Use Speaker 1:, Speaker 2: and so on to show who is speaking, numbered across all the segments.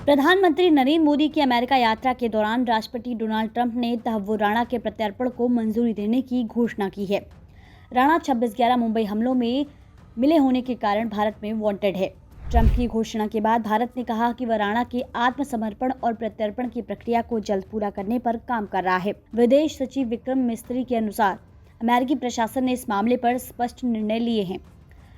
Speaker 1: प्रधानमंत्री नरेंद्र मोदी की अमेरिका यात्रा के दौरान राष्ट्रपति डोनाल्ड ट्रंप ने तहव्वुर राणा के प्रत्यर्पण को मंजूरी देने की घोषणा की है। राणा 26/11 मुंबई हमलों में मिले होने के कारण भारत में वांटेड है। ट्रंप की घोषणा के बाद भारत ने कहा कि वह राणा के आत्मसमर्पण और प्रत्यर्पण की प्रक्रिया को जल्द पूरा करने पर काम कर रहा है। विदेश सचिव विक्रम मिस्त्री के अनुसार अमेरिकी प्रशासन ने इस मामले पर स्पष्ट निर्णय लिए हैं।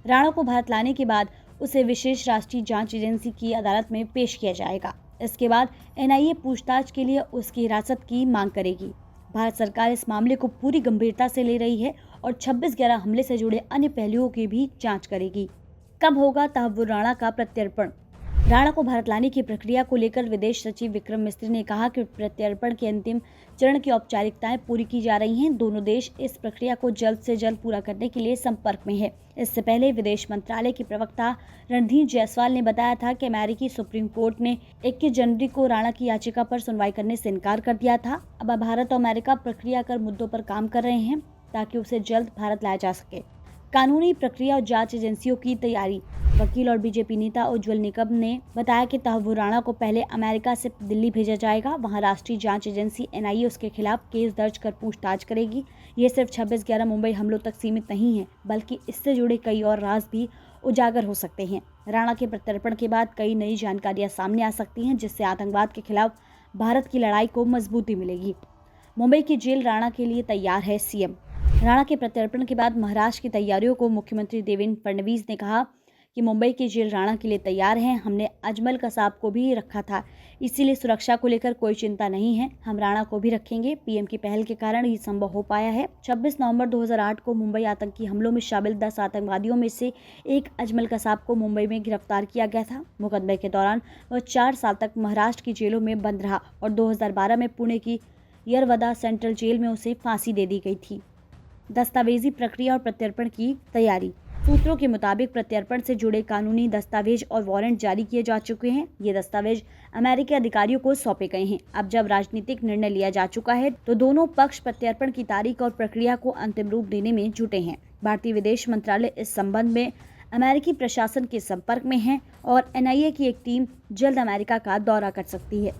Speaker 1: राणा को भारत लाने के बाद उसे विशेष राष्ट्रीय जांच एजेंसी की अदालत में पेश किया जाएगा। इसके बाद एनआईए पूछताछ के लिए उसकी हिरासत की मांग करेगी। भारत सरकार इस मामले को पूरी गंभीरता से ले रही है और 26/11 हमले से जुड़े अन्य पहलुओं की भी जांच करेगी। कब होगा तहव्वुर राणा का प्रत्यर्पण? राणा को भारत लाने की प्रक्रिया को लेकर विदेश सचिव विक्रम मिस्त्री ने कहा कि प्रत्यर्पण के अंतिम चरण की औपचारिकताएं पूरी की जा रही हैं। दोनों देश इस प्रक्रिया को जल्द से जल्द पूरा करने के लिए संपर्क में है। इससे पहले विदेश मंत्रालय के प्रवक्ता रणधीर जायसवाल ने बताया था कि अमेरिकी सुप्रीम कोर्ट ने 21 जनवरी को राणा की याचिका पर सुनवाई करने से इनकार कर दिया था। अब भारत और अमेरिका प्रक्रिया कर मुद्दों पर काम कर रहे हैं ताकि उसे जल्द भारत लाया जा सके। कानूनी प्रक्रिया और जांच एजेंसियों की तैयारी। वकील और बीजेपी नेता उज्ज्वल निकम ने बताया कि तहव्वुर राणा को पहले अमेरिका से दिल्ली भेजा जाएगा। वहां राष्ट्रीय जांच एजेंसी एनआईए उसके खिलाफ केस दर्ज कर पूछताछ करेगी। ये सिर्फ 26/11 मुंबई हमलों तक सीमित नहीं है, बल्कि इससे जुड़े कई और राज भी उजागर हो सकते हैं। राणा के प्रत्यर्पण के बाद कई नई जानकारियां सामने आ सकती हैं, जिससे आतंकवाद के खिलाफ भारत की लड़ाई को मजबूती मिलेगी। मुंबई की जेल राणा के लिए तैयार है, सीएम। राणा के प्रत्यर्पण के बाद महाराष्ट्र की तैयारियों को मुख्यमंत्री देवेंद्र फडणवीस ने कहा कि मुंबई की जेल राणा के लिए तैयार है। हमने अजमल कसाब को भी रखा था, इसीलिए सुरक्षा को लेकर कोई चिंता नहीं है। हम राणा को भी रखेंगे। पीएम की पहल के कारण ये संभव हो पाया है। 26 नवंबर 2008 को मुंबई आतंकी हमलों में शामिल 10 आतंकवादियों में से एक अजमल कसाब को मुंबई में गिरफ्तार किया गया था। मुकदमे के दौरान वह 4 साल तक महाराष्ट्र की जेलों में बंद रहा और 2012 में पुणे की यरवदा सेंट्रल जेल में उसे फांसी दे दी गई थी। दस्तावेजी प्रक्रिया और प्रत्यर्पण की तैयारी। सूत्रों के मुताबिक प्रत्यर्पण से जुड़े कानूनी दस्तावेज और वारंट जारी किए जा चुके हैं। ये दस्तावेज अमेरिकी अधिकारियों को सौंपे गए हैं। अब जब राजनीतिक निर्णय लिया जा चुका है तो दोनों पक्ष प्रत्यर्पण की तारीख और प्रक्रिया को अंतिम रूप देने में जुटे हैं। भारतीय विदेश मंत्रालय इस संबंध में अमेरिकी प्रशासन के संपर्क में है और एनआईए की एक टीम जल्द अमेरिका का दौरा कर सकती है।